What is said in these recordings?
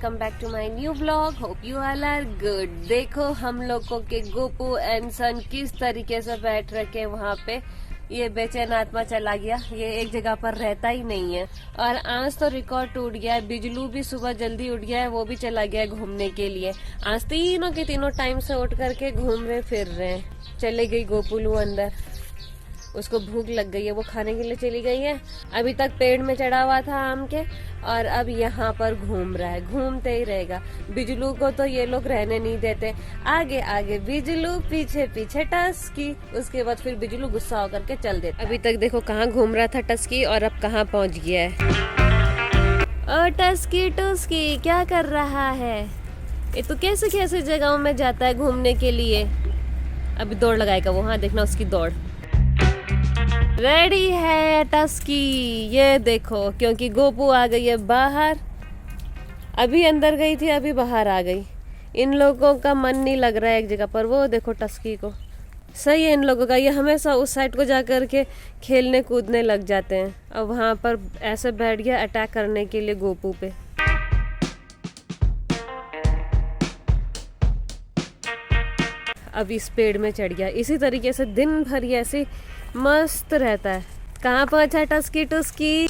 Welcome back to my new vlog. Hope you all are good. देखो हम लोगों के गोपू एंड सन किस तरीके से बैठ रखे वहाँ पे। ये बेचैन आत्मा चला गया, ये एक जगह पर रहता ही नहीं है। और आज तो रिकॉर्ड टूट गया है, बिजलू भी सुबह जल्दी उठ गया है, वो भी चला गया है घूमने के लिए। आज तीनों के तीनों टाइम से उठ करके घूम रहे फिर रहे। चले गई गोपुलू अंदर, उसको भूख लग गई है, वो खाने के लिए चली गई है। अभी तक पेड़ में चढ़ा हुआ था आम के, और अब यहाँ पर घूम रहा है, घूमते ही रहेगा। बिजलू को तो ये लोग रहने नहीं देते, आगे आगे बिजलू, पीछे पीछे टस्की। उसके बाद फिर बिजलू गुस्सा होकर के चल देता। अभी तक देखो कहाँ घूम रहा था टस्की, और अब कहाँ पहुँच गया है। ओ टस्की टस्की क्या कर रहा है? ये तो कैसे कैसे जगहों में जाता है घूमने के लिए। अभी दौड़ लगाएगा वो, हाँ देखना उसकी दौड़। रेडी है टस्की, ये देखो, क्योंकि गोपू आ गई है बाहर। अभी अंदर गई थी, अभी बाहर आ गई। इन लोगों का मन नहीं लग रहा है एक जगह पर। वो देखो टस्की को, सही है इन लोगों का, ये हमेशा उस साइड को जा कर के खेलने कूदने लग जाते हैं। अब वहाँ पर ऐसे बैठ गया अटैक करने के लिए गोपू पे। अब इस पेड़ में चढ़ गया। इसी तरीके से दिन भर ये ऐसे मस्त रहता है। कहाँ पहुंचा टस्की टस्की?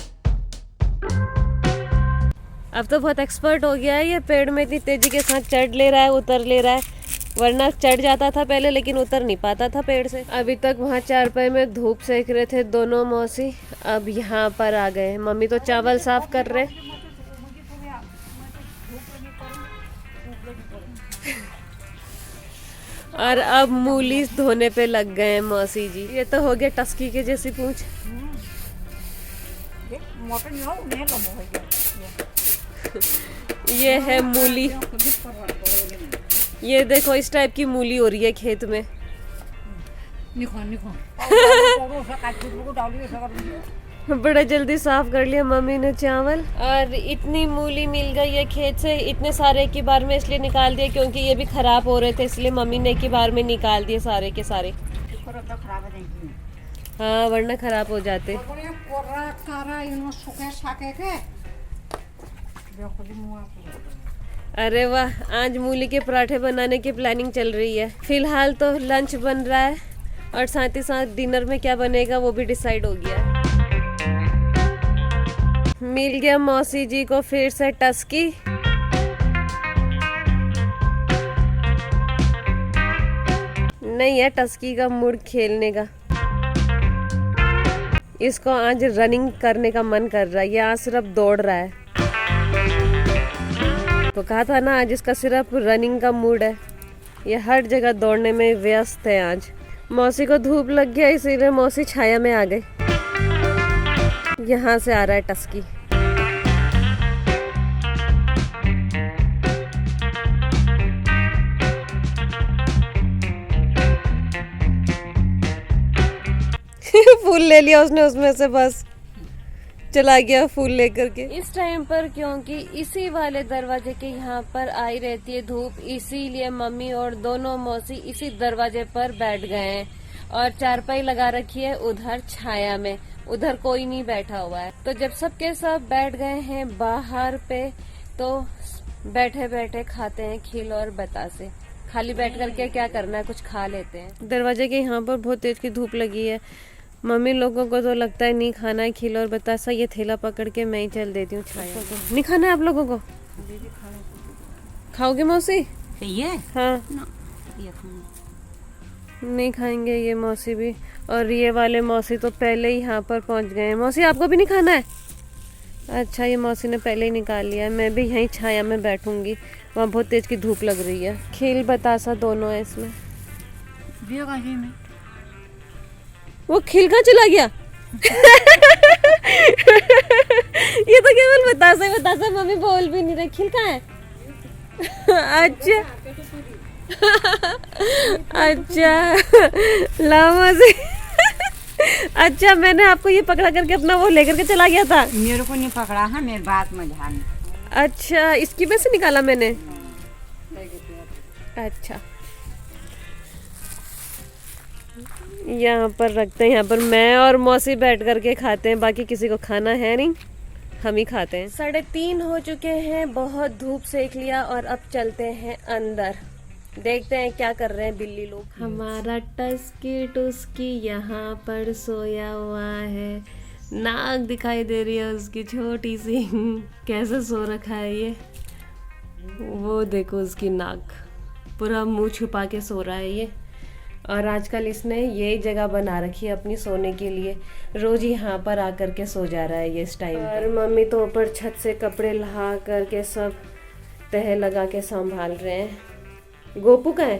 अब तो बहुत एक्सपर्ट हो गया है, ये पेड़ में इतनी तेजी के साथ चढ़ ले रहा है, उतर ले रहा है। वरना चढ़ जाता था पहले, लेकिन उतर नहीं पाता था पेड़ से। अभी तक वहाँ चारपाई में धूप सेक रहे थे दोनों मौसी, अब यहाँ पर आ गए। मम्मी तो चावल साफ कर रहे। और अब मूली धोने पे लग गए हैं मौसी जी। ये तो हो गया टस्की के जैसी पूंछ। ये है मूली, ये देखो इस टाइप की मूली हो रही है खेत में। बड़ा जल्दी साफ कर लिया मम्मी ने चावल। और इतनी मूली मिल गई है खेत से, इतने सारे एक ही बार में इसलिए निकाल दिए क्योंकि ये भी खराब हो रहे थे, इसलिए मम्मी ने एक ही बार में निकाल दिए सारे के सारे। हाँ वरना खराब हो जाते। अरे वाह, आज मूली के पराठे बनाने की प्लानिंग चल रही है। फिलहाल तो लंच बन रहा है, और साथ ही साथ डिनर में क्या बनेगा वो भी डिसाइड हो गया है। मिल गया मौसी जी को फिर से टस्की। नहीं है टस्की का मूड खेलने का, इसको आज रनिंग करने का मन कर रहा है। ये आज सिर्फ दौड़ रहा है। तो कहा था ना आज इसका सिर्फ रनिंग का मूड है, ये हर जगह दौड़ने में व्यस्त है आज। मौसी को धूप लग गया, इसीलिए मौसी छाया में आ गई। यहाँ से आ रहा है टस्की। फूल ले लिया उसने उसमें से, बस चला गया फूल लेकर के। इस टाइम पर क्योंकि इसी वाले दरवाजे के यहाँ पर आई रहती है धूप, इसीलिए मम्मी और दोनों मौसी इसी दरवाजे पर बैठ गए हैं। और चारपाई लगा रखी है उधर छाया में, उधर कोई नहीं बैठा हुआ है। तो जब सबके सब बैठ गए हैं बाहर पे, तो बैठे बैठे खाते हैं खील और बतासे। खाली बैठ करके क्या करना है, कुछ खा लेते हैं। दरवाजे के यहाँ पर बहुत तेज की धूप लगी है। मम्मी लोगों को तो लगता है नहीं खाना है खील और बतासा। ये थैला पकड़ के मैं ही चल देती हूँ छाया। नहीं खाना है आप लोगों को? खाओगे मौसी? हाँ नहीं खाएंगे ये मौसी भी। और ये वाले मौसी तो पहले ही यहाँ पर पहुँच गए हैं। मौसी आपको भी नहीं खाना है? अच्छा, ये मौसी ने पहले ही निकाल लिया है। मैं भी यहीं छाया में बैठूंगी, वहाँ बहुत तेज की धूप लग रही है। खील बतासा दोनों है इसमें। वो खिल कहाँ चला गया? ये तो केवल बतासा ही बतासा, मम्मी बोल भी नहीं रही। खिल कहाँ है? अच्छा अच्छा लामा से। अच्छा, मैंने आपको ये पकड़ा करके अपना वो लेकर के चला गया था। मेरे को नहीं पकड़ा है, मेरी बात में ध्यान। अच्छा, इसकी वजह से निकाला मैंने। अच्छा, यहाँ पर रखते हैं। यहाँ पर मैं और मौसी बैठ करके खाते हैं, बाकी किसी को खाना है नहीं। हम ही खाते हैं। 3:30 हो चुके हैं, बहुत धूप सेक लिया और अब चलते हैं अंदर, देखते हैं क्या कर रहे हैं बिल्ली लोग। हमारा टस्की टुस्की यहाँ पर सोया हुआ है, नाक दिखाई दे रही है उसकी छोटी सी कैसे सो रखा है ये, वो देखो उसकी नाक, पूरा मुंह छुपा के सो रहा है ये। और आजकल इसने ये जगह बना रखी है अपनी सोने के लिए, रोज यहाँ पर आकर के सो जा रहा है ये इस टाइम। और मम्मी तो ऊपर छत से कपड़े ला करके सब तह लगा के संभाल रहे हैं। गोपू कहाँ है?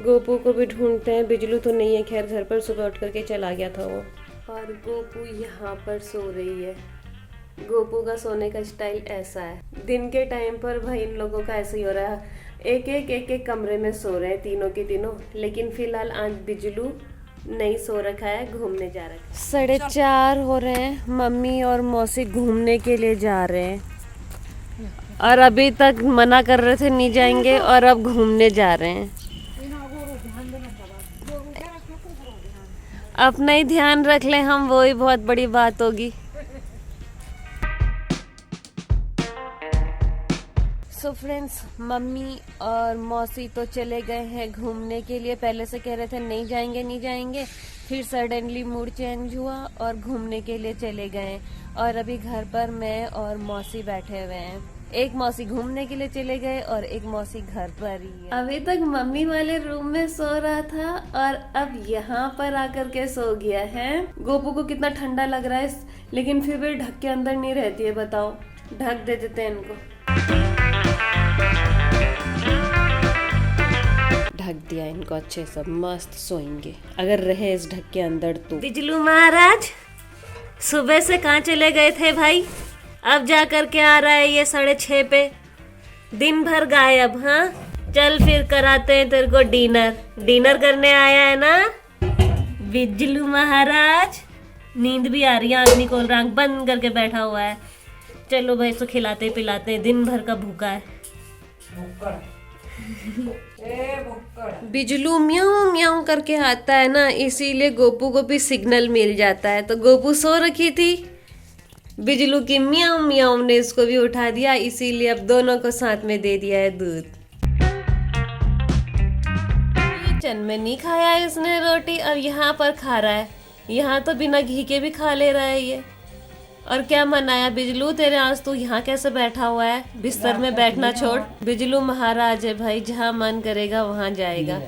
गोपू को भी ढूंढते हैं, बिजलू तो नहीं है खैर घर पर, सुबह उठ करके चला गया था वो। और गोपू यहाँ पर सो रही है। गोपू का सोने का स्टाइल ऐसा है, दिन के टाइम पर भाई इन लोगों का ऐसे ही हो रहा है, एक कमरे में सो रहे हैं तीनों के तीनों। लेकिन फिलहाल आज बिजलू नहीं सो रखा है, घूमने जा रहा है। 4:30 हो रहे हैं, मम्मी और मौसी घूमने के लिए जा रहे हैं और अभी तक मना कर रहे थे नहीं जाएंगे और अब घूमने जा रहे हैं। अपना ही ध्यान रख ले हम, वो ही बहुत बड़ी बात होगी। सो फ्रेंड्स, मम्मी और मौसी तो चले गए हैं घूमने के लिए। पहले से कह रहे थे नहीं जाएंगे, फिर सडनली मूड चेंज हुआ और घूमने के लिए चले गए। और अभी घर पर मैं और मौसी बैठे हुए हैं। एक मौसी घूमने के लिए चले गए और एक मौसी घर पर ही है। अभी तक मम्मी वाले रूम में सो रहा था और अब यहाँ पर आकर के सो गया है। गोपू को कितना ठंडा लग रहा है, लेकिन फिर भी ढक के अंदर नहीं रहती है, बताओ, ढक दे देते हैं इनको। ढक दिया इनको अच्छे से, मस्त सोएंगे अगर रहे इस ढक के अंदर तो। बिजलू महाराज सुबह से कहाँ चले गए थे भाई? अब जा कर के आ रहा है ये 6:30 पे, दिन भर गायब। हाँ, चल फिर कराते हैं तेरे को डिनर करने आया है ना बिजलू महाराज। नींद भी आ रही है, आँख नहीं खोल रहा, आँख बंद करके बैठा हुआ है। चलो भाई इसको खिलाते पिलाते, दिन भर का भूखा है। बिजलू म्याऊं म्याऊं करके आता है ना, इसीलिए गोपू को भी सिग्नल मिल जाता है। तो गोपू सो रखी थी, बिजलू की म्याऊं म्याऊं ने इसको भी उठा दिया, इसीलिए अब दोनों को साथ में दे दिया है दूध। किचन में नहीं खाया इसने रोटी, अब यहाँ पर खा रहा है। यहाँ तो बिना घी के भी खा ले रहा है ये। और क्या मनाया बिजलू तेरे, आज तू यहाँ कैसे बैठा हुआ है? बिस्तर में बैठना छोड़। बिजलू महाराज है भाई, जहाँ मन करेगा वहाँ जाएगा।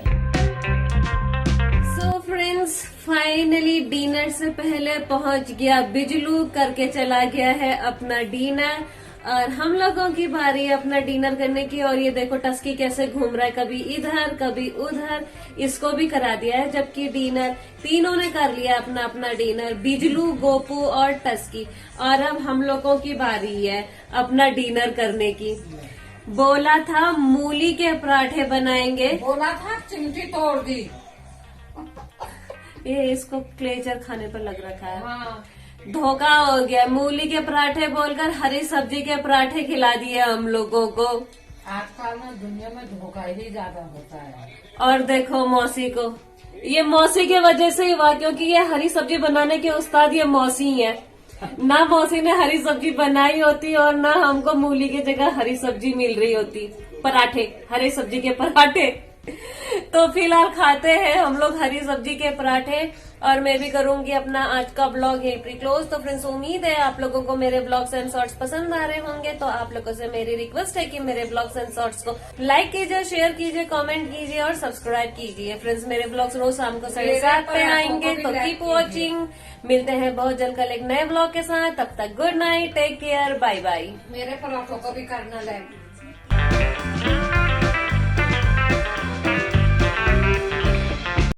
सो फ्रेंड्स, फाइनली डिनर से पहले पहुँच गया बिजलू, करके चला गया है अपना डिनर। और हम लोगों की बारी है अपना डिनर करने की। और ये देखो टस्की कैसे घूम रहा है, कभी इधर कभी उधर, इसको भी करा दिया है। जबकि डिनर तीनों ने कर लिया अपना अपना डिनर, बिजलू, गोपू और टस्की। और अब हम लोगों की बारी है अपना डिनर करने की। बोला था मूली के पराठे बनाएंगे, बोला था चिमटी तोड़ दी। ये इसको क्लेचर खाने पर लग रखा है। हाँ। धोखा हो गया, मूली के पराठे बोलकर हरी सब्जी के पराठे खिला दिए हम लोगों को। आजकल ना दुनिया में धोखा ही ज्यादा होता है। और देखो मौसी को, ये मौसी के वजह से ही हुआ, क्योंकि ये हरी सब्जी बनाने के उस्ताद ये मौसी है। ना मौसी ने हरी सब्जी बनाई होती और ना हमको मूली की जगह हरी सब्जी मिल रही होती, पराठे, हरी सब्जी के पराठे। तो फिलहाल खाते हैं हम लोग हरी सब्जी के पराठे। और मैं भी करूंगी अपना आज का ब्लॉग यहीं पर क्लोज। तो फ्रेंड्स, उम्मीद है आप लोगों को मेरे ब्लॉग्स एंड शॉर्ट्स पसंद आ रहे होंगे। तो आप लोगों से मेरी रिक्वेस्ट है कि मेरे ब्लॉग्स एंड शॉर्ट्स को लाइक कीजिए, शेयर कीजिए, कमेंट कीजिए और सब्सक्राइब कीजिए। फ्रेंड्स, मेरे ब्लॉग्स रोज शाम को 7:30 पे आएंगे, तो कीप वॉचिंग। मिलते हैं बहुत जल्द कल एक नए ब्लॉग के साथ। तब तक good night, take care, bye bye. मेरे पराठों को भी करना लाइक।